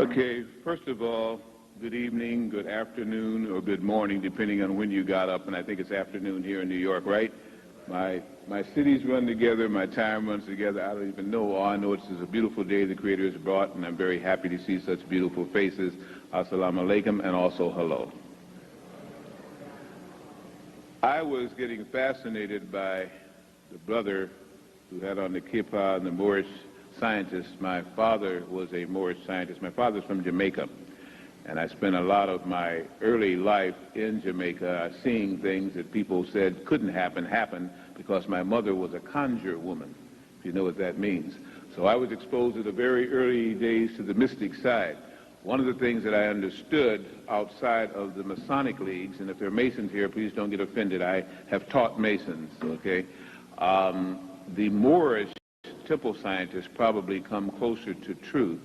Okay, first of all, good evening, good afternoon, or good morning, depending on when you got up, and I think it's afternoon here in New York, right? My cities run together, my time runs together. I don't even know. All I know is it's a beautiful day the Creator has brought, and I'm very happy to see such beautiful faces. Assalamu alaikum, and also hello. I was getting fascinated by the brother who had on the kippah and the Moorish scientist. My father was a Moorish scientist. My father's from Jamaica, and I spent a lot of my early life in Jamaica seeing things that people said couldn't happen because my mother was a conjure woman, if you know what that means. So I was exposed at the very early days to the mystic side. One of the things that I understood outside of the Masonic leagues, and if there are Masons here, please don't get offended, I have taught Masons, okay? The Moorish temple scientists probably come closer to truth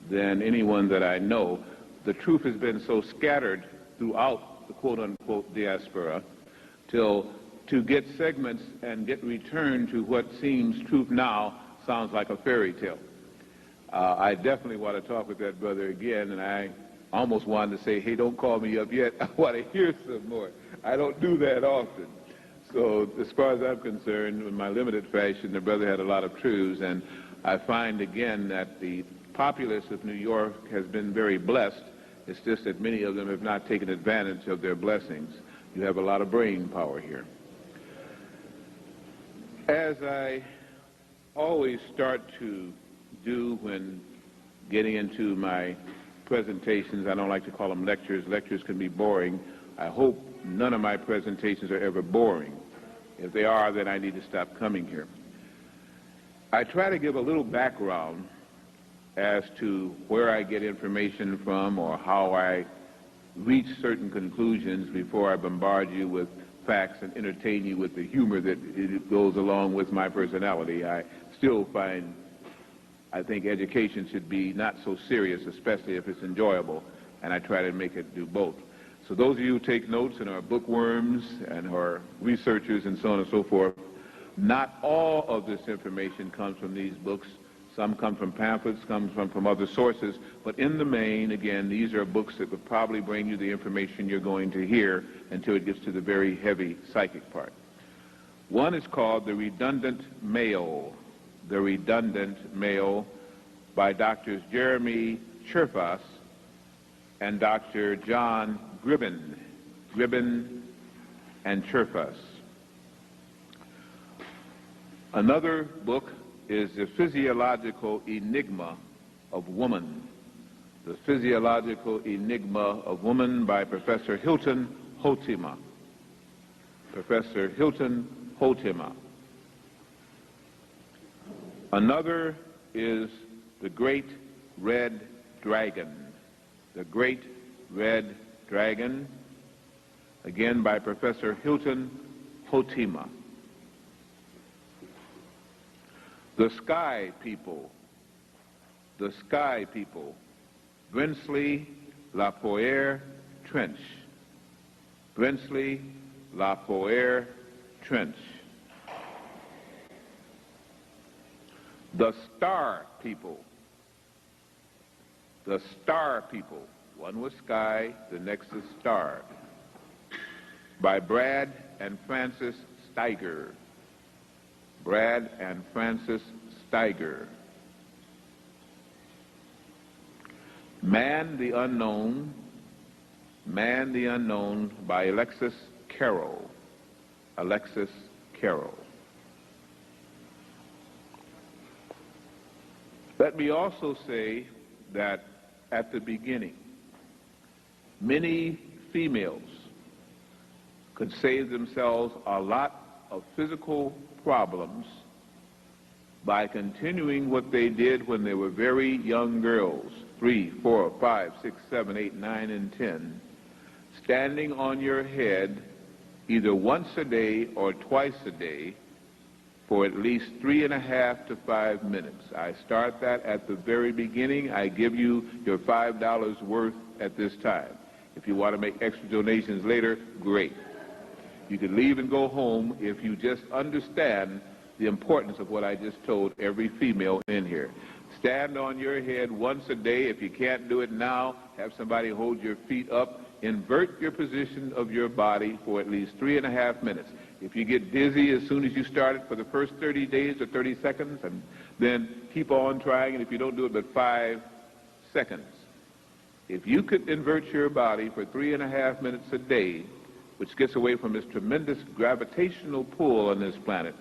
than anyone that I know. The truth has been so scattered throughout the quote-unquote diaspora till to get segments and get returned to what seems truth now sounds like a fairy tale. I definitely want to talk with that brother again, and I almost wanted to say, hey, don't call me up yet. I want to hear some more. I don't do that often. So as far as I'm concerned, in my limited fashion, the brother had a lot of truths, and I find again that the populace of New York has been very blessed. It's just that many of them have not taken advantage of their blessings. You have a lot of brain power here. As I always start to do when getting into my presentations, I don't like to call them lectures. Lectures can be boring. I hope none of my presentations are ever boring. If they are, then I need to stop coming here. I try to give a little background as to where I get information from or how I reach certain conclusions before I bombard you with facts and entertain you with the humor that it goes along with my personality. I still find, I think education should be not so serious, especially if it's enjoyable, and I try to make it do both. So those of you who take notes and are bookworms and are researchers and so on and so forth, not all of this information comes from these books. Some come from pamphlets, some come from other sources, but in the main, again, these are books that would probably bring you the information you're going to hear until it gets to the very heavy psychic part. One is called The Redundant Male. The Redundant Male by Drs. Jeremy Cherfas and Dr. John Gribben and Cherfas. Another book is The Physiological Enigma of Woman. The Physiological Enigma of Woman by Professor Hilton Hotima. Professor Hilton Hotima. Another is The Great Red Dragon. The Great Red Dragon, again by Professor Hilton Hotima. The Sky People. The Sky People. Brinsley Lapoere Trench. Brinsley Lapoere Trench. The Star People. The Star People. One was sky, the next is star. By Brad and Francis Steiger. Brad and Francis Steiger. Man the Unknown. Man the Unknown by Alexis Carroll. Alexis Carroll. Let me also say that at the beginning, many females could save themselves a lot of physical problems by continuing what they did when they were very young girls, 3, 4, 5, 6, 7, 8, 9, and 10, standing on your head either once a day or twice a day for at least 3.5 to 5 minutes. I start that at the very beginning. I give you your $5 worth at this time. If you want to make extra donations later, great. You can leave and go home if you just understand the importance of what I just told every female in here. Stand on your head once a day. If you can't do it now, have somebody hold your feet up. Invert your position of your body for at least 3.5 minutes. If you get dizzy as soon as you start it for the first 30 days or 30 seconds, and then keep on trying, and if you don't do it but 5 seconds. If you could invert your body for 3.5 minutes a day, which gets away from this tremendous gravitational pull on this planet,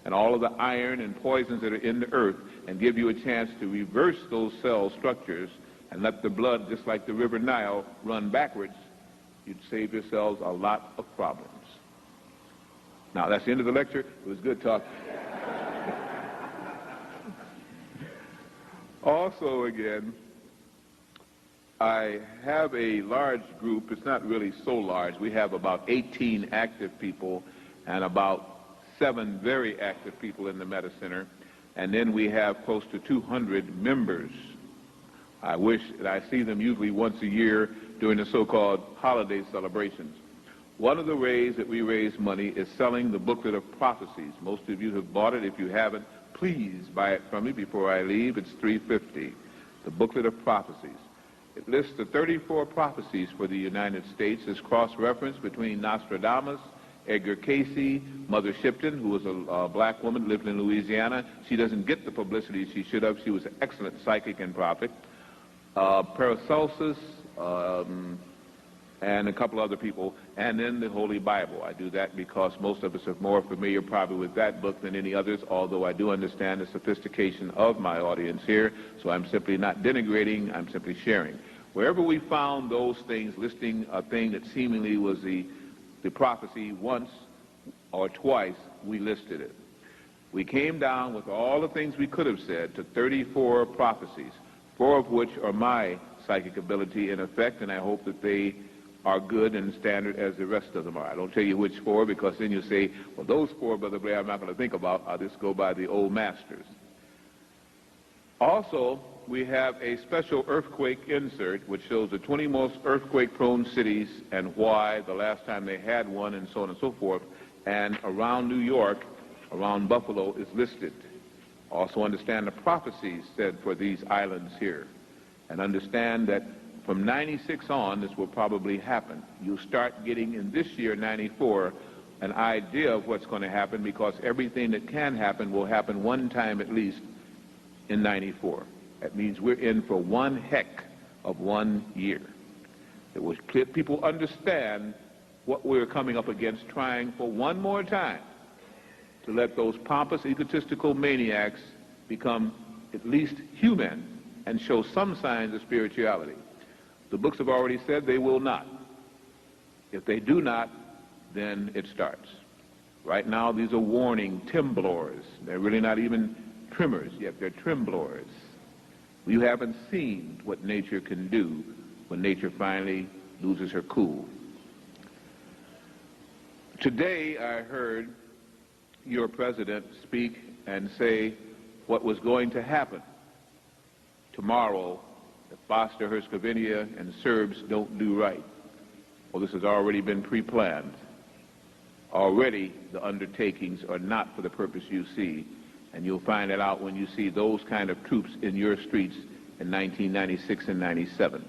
and all of the iron and poisons that are in the earth, and give you a chance to reverse those cell structures and let the blood, just like the River Nile, run backwards, you'd save yourselves a lot of problems. Now, that's the end of the lecture. It was good talking. Also, again, I have a large group. It's not really so large. We have about 18 active people and about 7 very active people in the Meta Center. And then we have close to 200 members. I wish that I see them usually once a year during the so-called holiday celebrations. One of the ways that we raise money is selling the booklet of prophecies. Most of you have bought it. If you haven't, please buy it from me before I leave. It's $3.50. The booklet of prophecies. It lists the 34 prophecies for the United States. It's cross-reference between Nostradamus, Edgar Casey, Mother Shipton, who was a black woman, lived in Louisiana. She doesn't get the publicity she should have. She was an excellent psychic and prophet. Paracelsus, and a couple other people, and then the Holy Bible. I do that because most of us are more familiar probably with that book than any others, although I do understand the sophistication of my audience here, so I'm simply not denigrating, I'm simply sharing. Wherever we found those things listing a thing that seemingly was the prophecy once or twice, we listed it. We came down with all the things we could have said to 34 prophecies, 4 of which are my psychic ability in effect, and I hope that they are good and standard as the rest of them are. I don't tell you which 4 because then you say, well, those 4, Brother Blair, I'm not going to think about. I'll just go by the old masters. Also, we have a special earthquake insert which shows the 20 most earthquake-prone cities and why, the last time they had one, and so on and so forth. And around New York, around Buffalo, is listed. Also understand the prophecies said for these islands here. And understand that from 96 on, this will probably happen. You'll start getting in this year, 94, an idea of what's going to happen because everything that can happen will happen one time at least in 94. That means we're in for one heck of 1 year. It was clear people understand what we're coming up against, trying for one more time to let those pompous, egotistical maniacs become at least human and show some signs of spirituality. The books have already said they will not. If they do not, then it starts. Right now, these are warning timblors. They're really not even trimmers yet. They're trimblors. You haven't seen what nature can do when nature finally loses her cool. Today, I heard your president speak and say what was going to happen tomorrow if Bosnia-Herzegovina and Serbs don't do right. Well, this has already been pre-planned. Already the undertakings are not for the purpose you see, and you'll find it out when you see those kind of troops in your streets in 1996 and 97,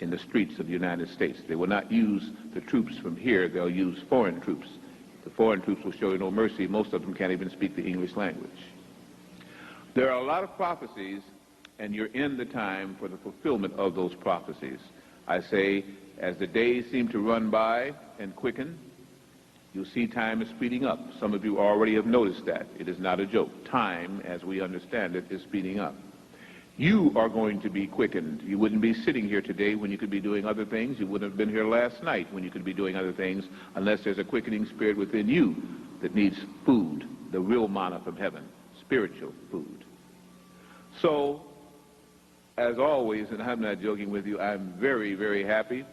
in the streets of the United States. They will not use the troops from here, they'll use foreign troops. The foreign troops will show you no mercy. Most of them can't even speak the English language. There are a lot of prophecies, and you're in the time for the fulfillment of those prophecies. I say, as the days seem to run by and quicken, you'll see time is speeding up. Some of you already have noticed that. It is not a joke. Time, as we understand it, is speeding up. You are going to be quickened. You wouldn't be sitting here today when you could be doing other things. You wouldn't have been here last night when you could be doing other things unless there's a quickening spirit within you that needs food, the real manna from heaven, spiritual food. So, as always, and I'm not joking with you, I'm very, very happy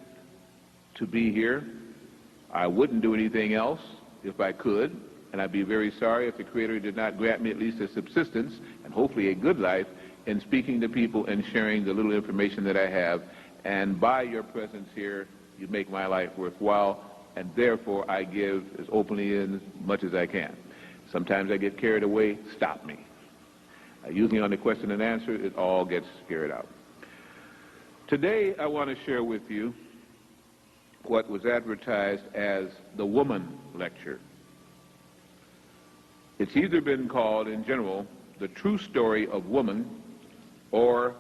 to be here. I wouldn't do anything else if I could, and I'd be very sorry if the Creator did not grant me at least a subsistence and hopefully a good life in speaking to people and sharing the little information that I have. And by your presence here, you make my life worthwhile, and therefore I give as openly and as much as I can. Sometimes I get carried away. Stop me. Usually on the question and answer, it all gets scared out. Today, I want to share with you what was advertised as the Woman Lecture. It's either been called, in general, the True Story of Woman or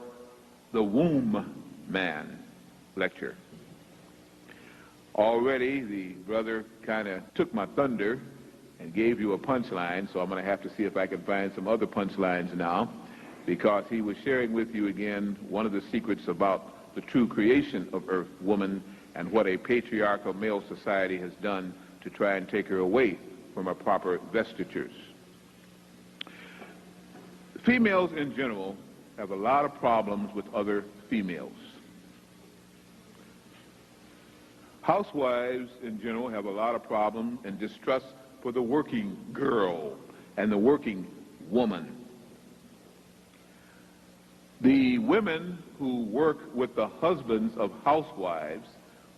the Womb Man Lecture. Already, the brother kind of took my thunder and gave you a punchline, so I'm going to have to see if I can find some other punchlines now, because he was sharing with you again one of the secrets about the true creation of Earth, woman, and what a patriarchal male society has done to try and take her away from her proper vestitures. Females in general have a lot of problems with other females. Housewives in general have a lot of problems and distrust for the working girl and the working woman. The women who work with the husbands of housewives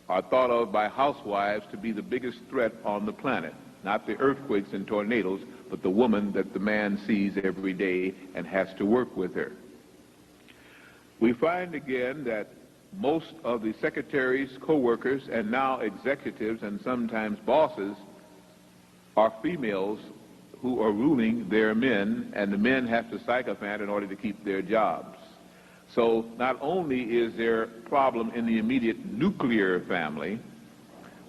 are thought of by housewives to be the biggest threat on the planet. Not the earthquakes and tornadoes, but the woman that the man sees every day and has to work with her. We find again that most of the secretaries, co-workers, and now executives and sometimes bosses are females who are ruling their men, and the men have to sycophant in order to keep their jobs. So not only is there a problem in the immediate nuclear family,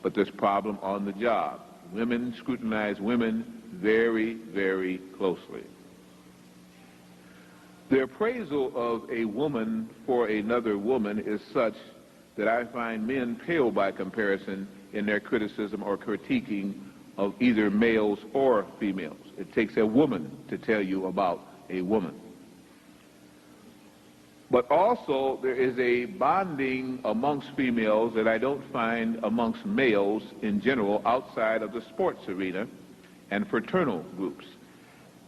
but there's a problem on the job. Women scrutinize women very, very closely. The appraisal of a woman for another woman is such that I find men pale by comparison in their criticism or critiquing of either males or females. It takes a woman to tell you about a woman. But also there is a bonding amongst females that I don't find amongst males in general outside of the sports arena and fraternal groups.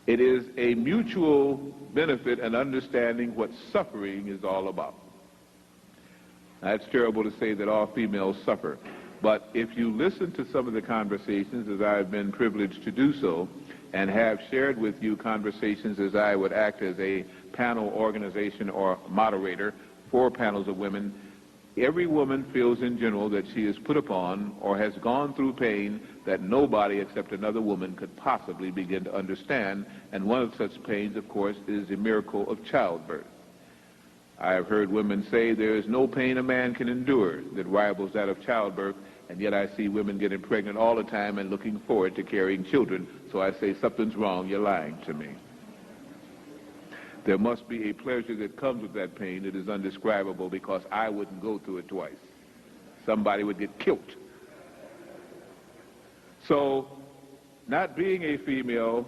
It is a mutual benefit and understanding what suffering is all about. Now, it's terrible to say that all females suffer, but if you listen to some of the conversations, as I've been privileged to do so, and have shared with you conversations as I would act as a panel organization or moderator for panels of women, every woman feels in general that she is put upon or has gone through pain that nobody except another woman could possibly begin to understand, and one of such pains, of course, is the miracle of childbirth. I have heard women say there is no pain a man can endure that rivals that of childbirth, and yet I see women getting pregnant all the time and looking forward to carrying children, so I say something's wrong, you're lying to me. There must be a pleasure that comes with that pain that is undescribable, because I wouldn't go through it twice. Somebody would get killed. So, not being a female,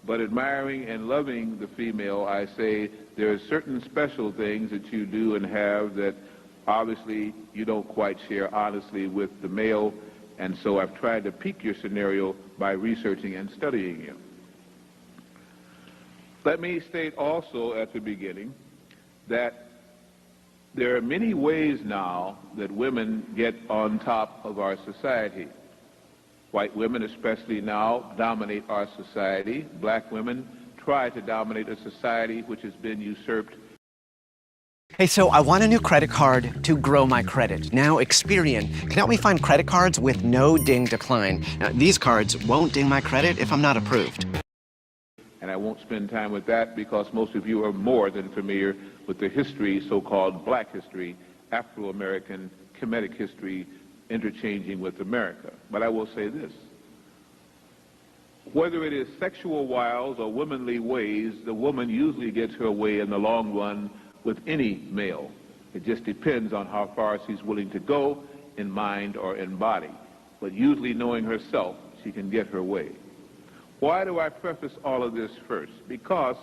but admiring and loving the female, I say there are certain special things that you do and have that obviously you don't quite share honestly with the male, and so I've tried to pique your scenario by researching and studying you. Let me state also at the beginning that there are many ways now that women get on top of our society. White women, especially now, dominate our society. Black women try to dominate a society which has been usurped. Hey, so I want a new credit card to grow my credit. Now Experian can help me find credit cards with no ding decline. Now, these cards won't ding my credit if I'm not approved. And I won't spend time with that because most of you are more than familiar with the history, so-called black history, Afro-American, Kemetic history, interchanging with America. But I will say this. Whether it is sexual wiles or womanly ways, the woman usually gets her way in the long run with any male. It just depends on how far she's willing to go in mind or in body. But usually knowing herself, she can get her way. Why do I preface all of this first? Because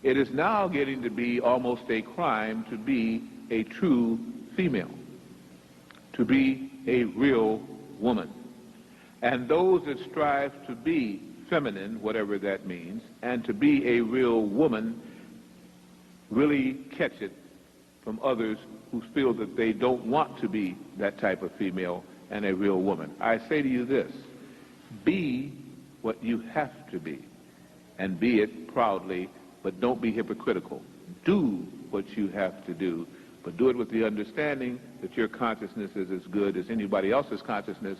it is now getting to be almost a crime to be a true female, to be a real woman. And those that strive to be feminine, whatever that means, and to be a real woman really catch it from others who feel that they don't want to be that type of female and a real woman. I say to you this, be what you have to be, and be it proudly, but but don't be hypocritical. Do what you have to do, but do it with the understanding that your consciousness is as good as anybody else's consciousness,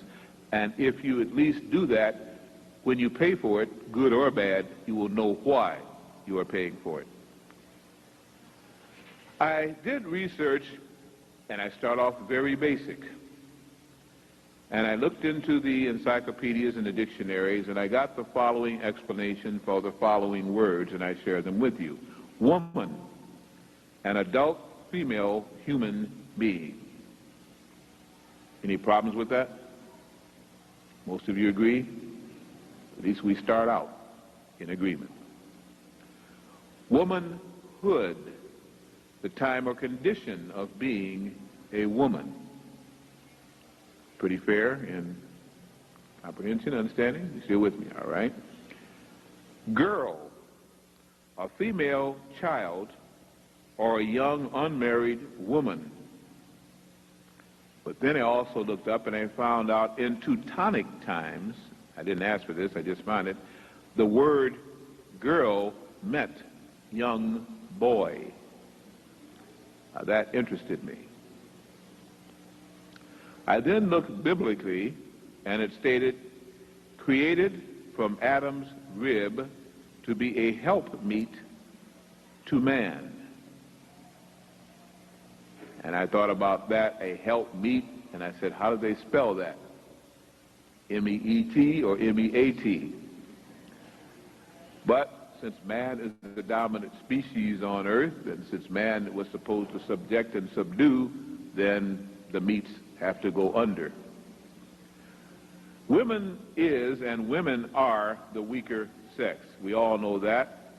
and if you at least do that, when you pay for it, good or bad, you will know why you are paying for it. I did research, and I start off very basic. And I looked into the encyclopedias and the dictionaries, and I got the following explanation for the following words, and I share them with you. Woman, an adult female human being. Any problems with that? Most of you agree? At least we start out in agreement. Womanhood, the time or condition of being a woman. Pretty fair in comprehension, understanding? You still with me, all right? Girl, a female child or a young unmarried woman. But then I also looked up and I found out in Teutonic times, I didn't ask for this, I just found it, the word girl meant young boy. That interested me. I then looked biblically, and it stated, created from Adam's rib to be a helpmeet to man. And I thought about that, a helpmeet, and I said, how do they spell that? M-E-E-T or M-E-A-T? But since man is the dominant species on earth, and since man was supposed to subject and subdue, then the meats have to go under. Women is and women are the weaker sex. We all know that.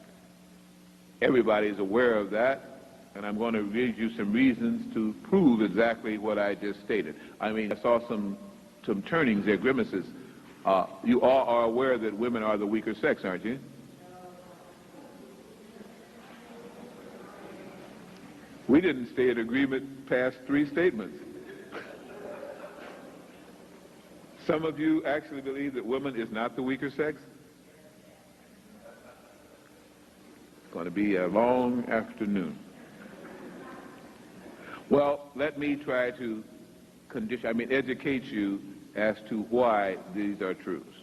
Everybody's aware of that. And I'm going to read you some reasons to prove exactly what I just stated. I mean, I saw some turnings there, grimaces. You all are aware that women are the weaker sex, aren't you? We didn't stay in agreement past 3 statements. Some of you actually believe that woman is not the weaker sex? It's going to be a long afternoon. Well, let me try to educate you as to why these are truths.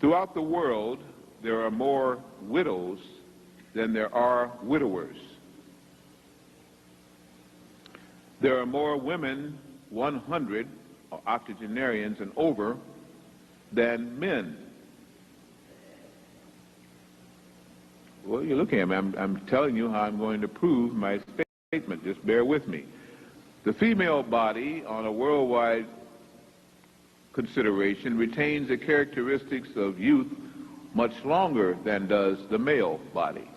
Throughout the world, there are more widows than there are widowers. There are more women, 100, or octogenarians and over, than men. Well, you're looking at me. I'm telling you how I'm going to prove my statement. Just bear with me. The female body, on a worldwide consideration, retains the characteristics of youth much longer than does the male body.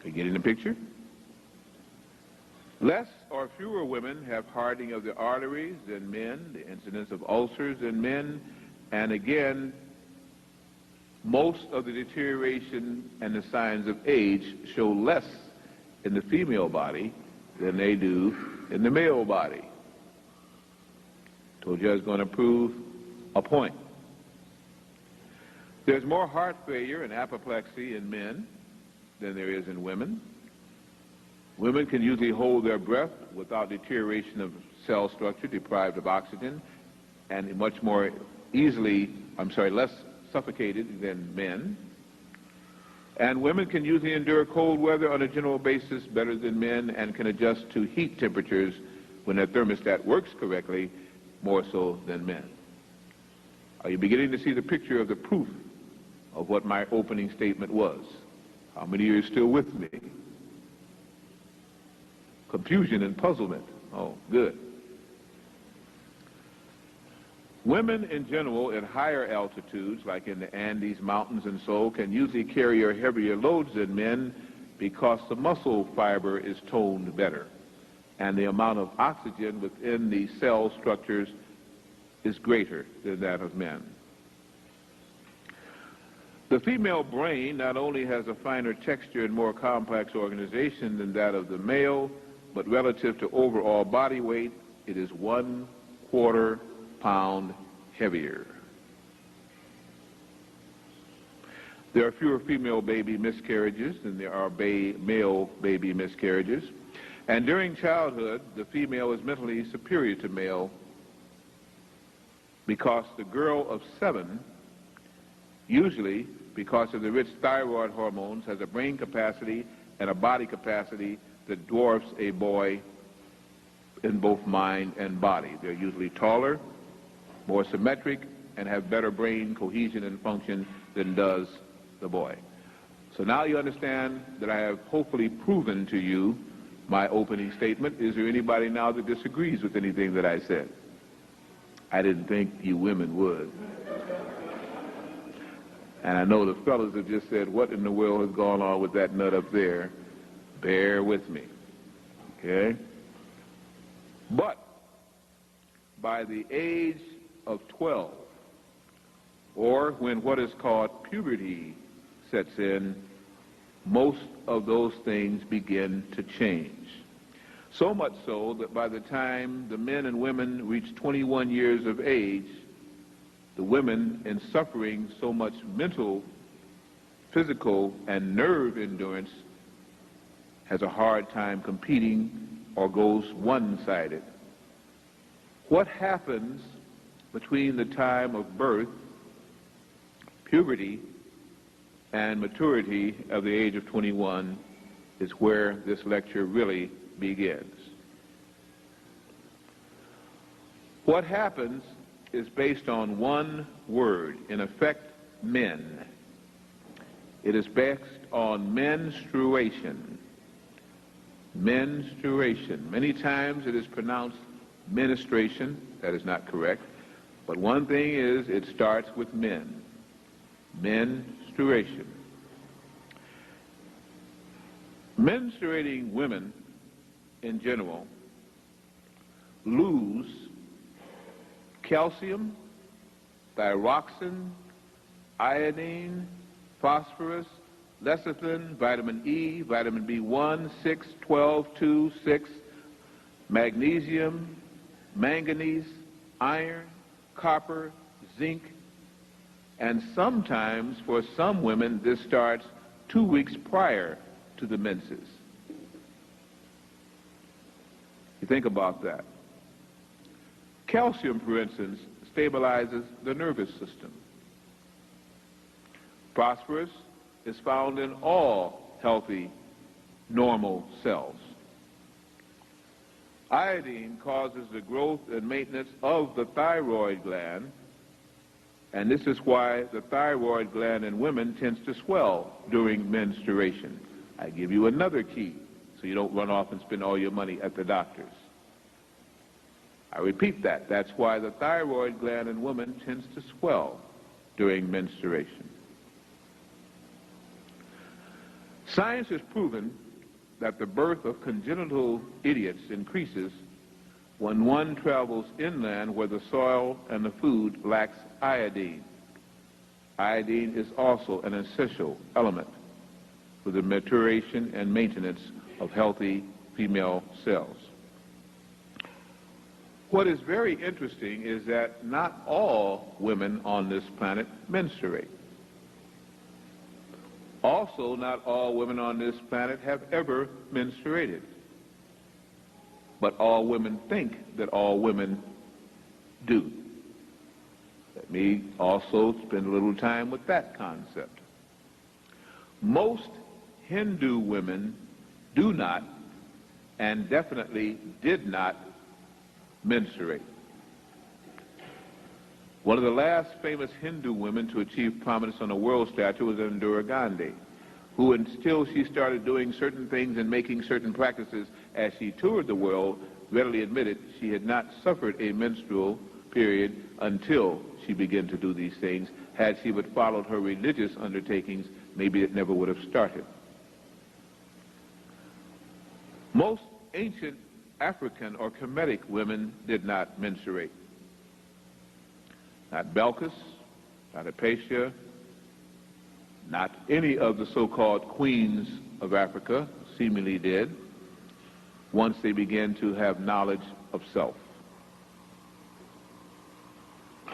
Are you getting the picture? Less or fewer women have hardening of the arteries than men, the incidence of ulcers in men, and again, most of the deterioration and the signs of age show less in the female body than they do in the male body. Told you I was going to prove a point. There's more heart failure and apoplexy in men than there is in women. Women can usually hold their breath without deterioration of cell structure deprived of oxygen, and much more less suffocated than men. And women can usually endure cold weather on a general basis better than men and can adjust to heat temperatures when their thermostat works correctly more so than men. Are you beginning to see the picture of the proof of what my opening statement was? How many of you are still with me? Confusion and puzzlement. Oh, good. Women in general at higher altitudes, like in the Andes Mountains and so, can usually carry heavier loads than men because the muscle fiber is toned better, and the amount of oxygen within the cell structures is greater than that of men. The female brain not only has a finer texture and more complex organization than that of the male, but relative to overall body weight, it is 1/4 pound heavier. There are fewer female baby miscarriages than there are male baby miscarriages. And during childhood, the female is mentally superior to male because the girl of 7, usually because of the rich thyroid hormones, has a brain capacity and a body capacity that dwarfs a boy in both mind and body. They're usually taller, more symmetric, and have better brain cohesion and function than does the boy. So now you understand that I have hopefully proven to you my opening statement. Is there anybody now that disagrees with anything that I said? I didn't think you women would. And I know the fellas have just said, what in the world has gone on with that nut up there? Bear with me, okay? But by the age of 12, or when what is called puberty sets in, most of those things begin to change. So much so that by the time the men and women reach 21 years of age, the women, in suffering so much mental, physical, and nerve endurance, has a hard time competing or goes one-sided. What happens between the time of birth, puberty, and maturity of the age of 21 is where this lecture really begins. What happens is based on one word, in effect, men. It is based on menstruation. Menstruation. Many times it is pronounced menstruation. That is not correct. But one thing is, it starts with men. Menstruation. Menstruating women in general lose calcium, thyroxine, iodine, phosphorus, lecithin, vitamin E, vitamin B1, 6, 12, 2, 6, magnesium, manganese, iron, copper, zinc, and sometimes for some women this starts 2 weeks prior to the menses. You think about that. Calcium, for instance, stabilizes the nervous system. Phosphorus is found in all healthy, normal cells. Iodine causes the growth and maintenance of the thyroid gland, and this is why the thyroid gland in women tends to swell during menstruation. I give you another key so you don't run off and spend all your money at the doctor's. I repeat that. That's why the thyroid gland in women tends to swell during menstruation. Science has proven that the birth of congenital idiots increases when one travels inland where the soil and the food lacks iodine. Iodine is also an essential element for the maturation and maintenance of healthy female cells. What is very interesting is that not all women on this planet menstruate. Also, not all women on this planet have ever menstruated. But all women think that all women do. Let me also spend a little time with that concept. Most Hindu women do not, and definitely did not, menstruate. One of the last famous Hindu women to achieve prominence on a world stage was Indira Gandhi, who, until she started doing certain things and making certain practices as she toured the world, readily admitted she had not suffered a menstrual period until she began to do these things. Had she but followed her religious undertakings, maybe it never would have started. Most ancient African or Kemetic women did not menstruate. Not Belkis, not Hypatia, not any of the so-called queens of Africa seemingly did once they began to have knowledge of self.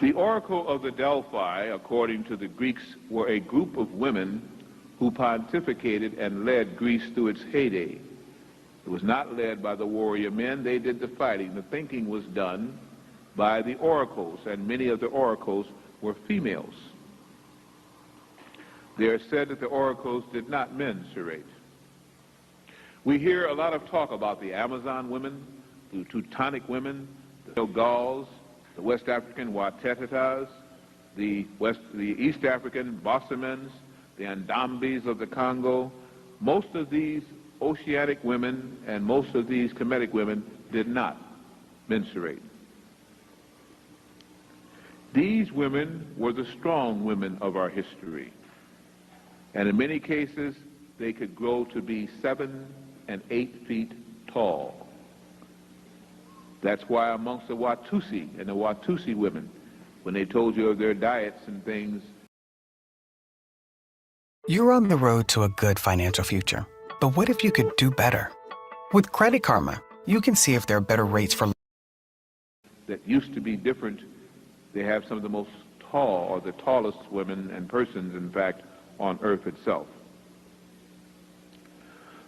The Oracle of the Delphi, according to the Greeks, were a group of women who pontificated and led Greece through its heyday. It was not led by the warrior men. They did the fighting. The thinking was done by the oracles, and many of the oracles were females. They are said that the oracles did not mensurate. We hear a lot of talk about the Amazon women, the Teutonic women, the Gauls, the West African Watetas, the East African Bossamans, the Andambes of the Congo. Most of these oceanic women and most of these Kemetic women did not mensurate. These women were the strong women of our history. And in many cases, they could grow to be 7 and 8 feet tall. That's why amongst the Watusi and the Watusi women, when they told you of their diets and things. You're on the road to a good financial future, but what if you could do better? With Credit Karma, you can see if there are better rates for that used to be different. They have some of the most tall, or the tallest women and persons, in fact, on earth itself.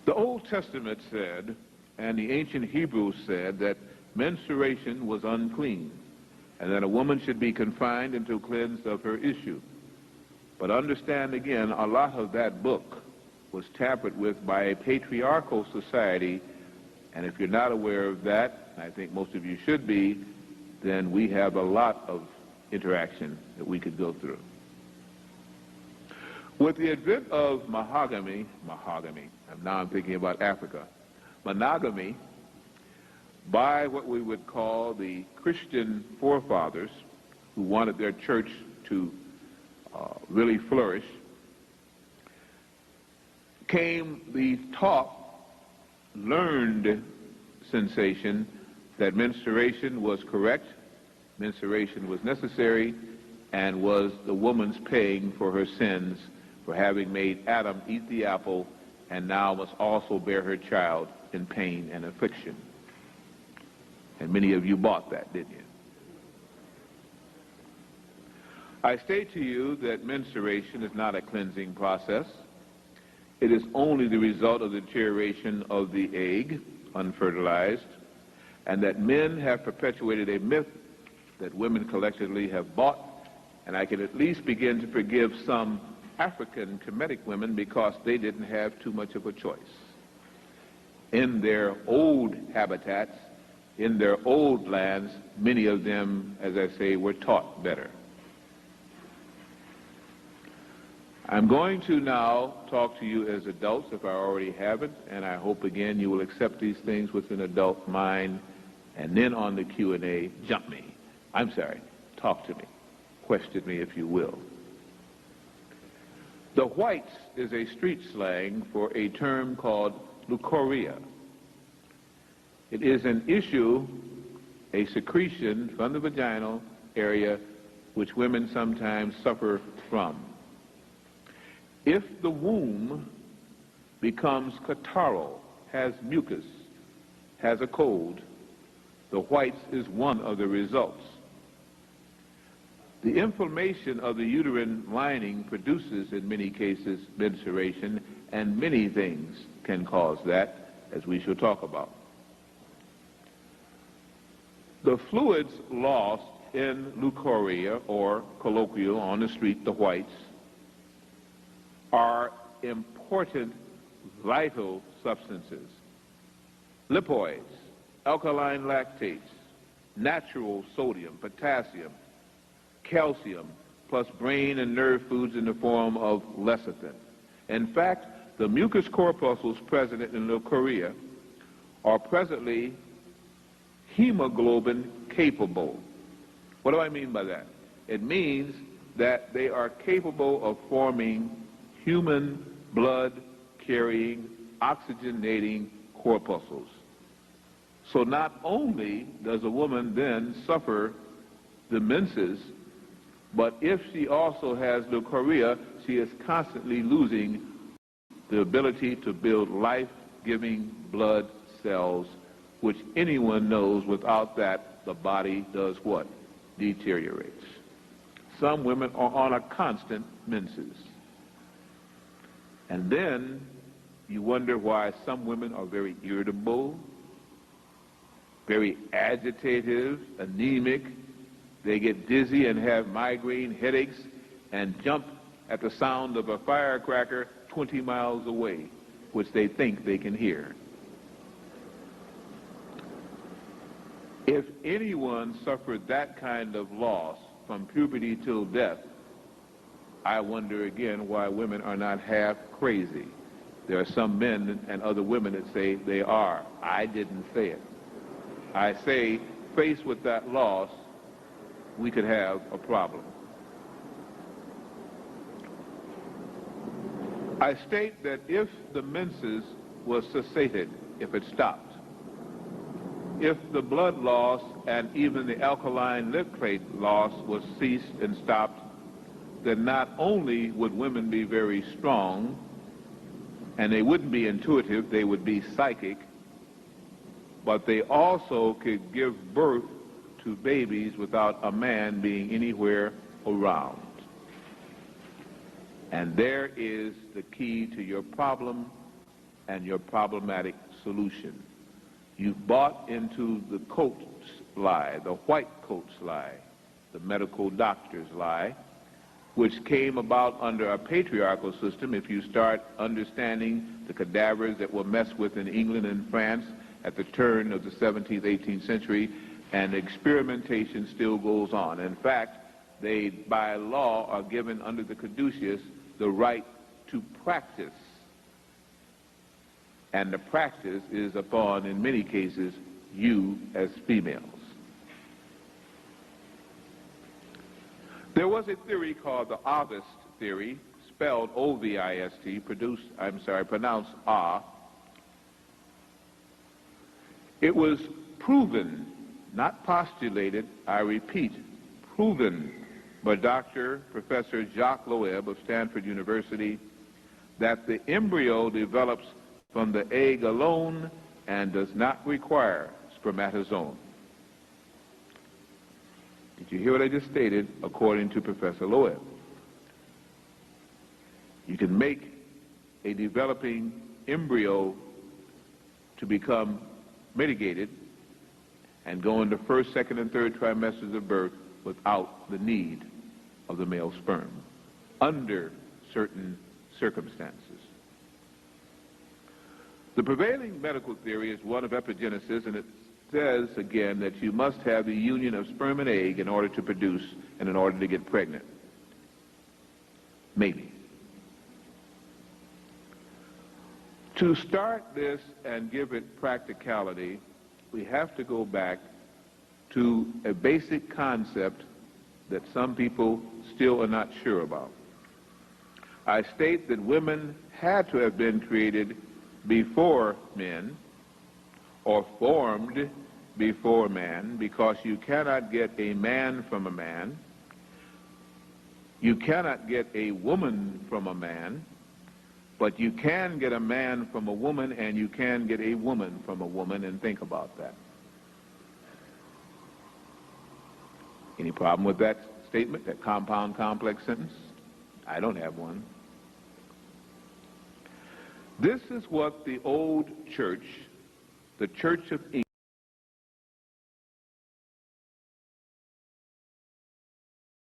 The Old Testament said, and the ancient Hebrews said, that menstruation was unclean, and that a woman should be confined until cleansed of her issue. But understand again, a lot of that book was tampered with by a patriarchal society, and if you're not aware of that, I think most of you should be, then we have a lot of interaction that we could go through. With the advent of monogamy, and now I'm thinking about Africa, monogamy, by what we would call the Christian forefathers who wanted their church to really flourish, came the taught, learned sensation that menstruation was correct, menstruation was necessary, and was the woman's paying for her sins for having made Adam eat the apple, and now must also bear her child in pain and affliction. And many of you bought that, didn't you? I state to you that menstruation is not a cleansing process. It is only the result of the deterioration of the egg, unfertilized, and that men have perpetuated a myth that women collectively have bought, and I can at least begin to forgive some African Kemetic women because they didn't have too much of a choice. In their old habitats, in their old lands, many of them, as I say, were taught better. I'm going to now talk to you as adults, if I already haven't, and I hope again you will accept these things with an adult mind, and then on the Q&A, talk to me, question me if you will. The whites is a street slang for a term called leukorrhea. It is an issue, a secretion from the vaginal area which women sometimes suffer from. If the womb becomes catarrhal, has mucus, has a cold, the whites is one of the results. The inflammation of the uterine lining produces, in many cases, menstruation, and many things can cause that, as we shall talk about. The fluids lost in leukorrhea, or colloquial on the street, the whites, are important vital substances. Lipoids, alkaline lactates, natural sodium, potassium, calcium, plus brain and nerve foods in the form of lecithin. In fact, the mucous corpuscles present in leukorrhea are presently hemoglobin capable. What do I mean by that? It means that they are capable of forming human blood-carrying, oxygenating corpuscles. So not only does a woman then suffer the menses, but if she also has leukorrhea, she is constantly losing the ability to build life-giving blood cells, which anyone knows without that the body does what? Deteriorates. Some women are on a constant menses. And then you wonder why some women are very irritable, very agitative, anemic. They get dizzy and have migraine headaches and jump at the sound of a firecracker 20 miles away, which they think they can hear. If anyone suffered that kind of loss from puberty till death, I wonder again why women are not half crazy. There are some men and other women that say they are. I didn't say it. I say, faced with that loss, we could have a problem. I state that if the menses was cessated, if it stopped, if the blood loss and even the alkaline lactate loss was ceased and stopped, then not only would women be very strong, and they wouldn't be intuitive, they would be psychic, but they also could give birth to babies without a man being anywhere around. And there is the key to your problem and your problematic solution. You've bought into the coats lie, the white coats lie, the medical doctor's lie, which came about under a patriarchal system. If you start understanding the cadavers that were messed with in England and France at the turn of the 17th, 18th century, and experimentation still goes on. In fact, they, by law, are given under the caduceus the right to practice. And the practice is upon, in many cases, you as females. There was a theory called the Ovist theory, spelled O-V-I-S-T, pronounced Ah. It was proven, not postulated, I repeat, proven by Professor Jacques Loeb of Stanford University, that the embryo develops from the egg alone and does not require spermatozoon. Did you hear what I just stated? According to Professor Loeb, you can make a developing embryo to become mitigated and go into first, second, and third trimesters of birth without the need of the male sperm, under certain circumstances. The prevailing medical theory is one of epigenesis, and it says, again, that you must have the union of sperm and egg in order to produce and in order to get pregnant. Maybe. To start this and give it practicality, we have to go back to a basic concept that some people still are not sure about. I state that women had to have been created before men, or formed before man, because you cannot get a man from a man, you cannot get a woman from a man, but you can get a man from a woman, and you can get a woman from a woman, and think about that. Any problem with that statement, that compound complex sentence? I don't have one. This is what the old church, the Church of England,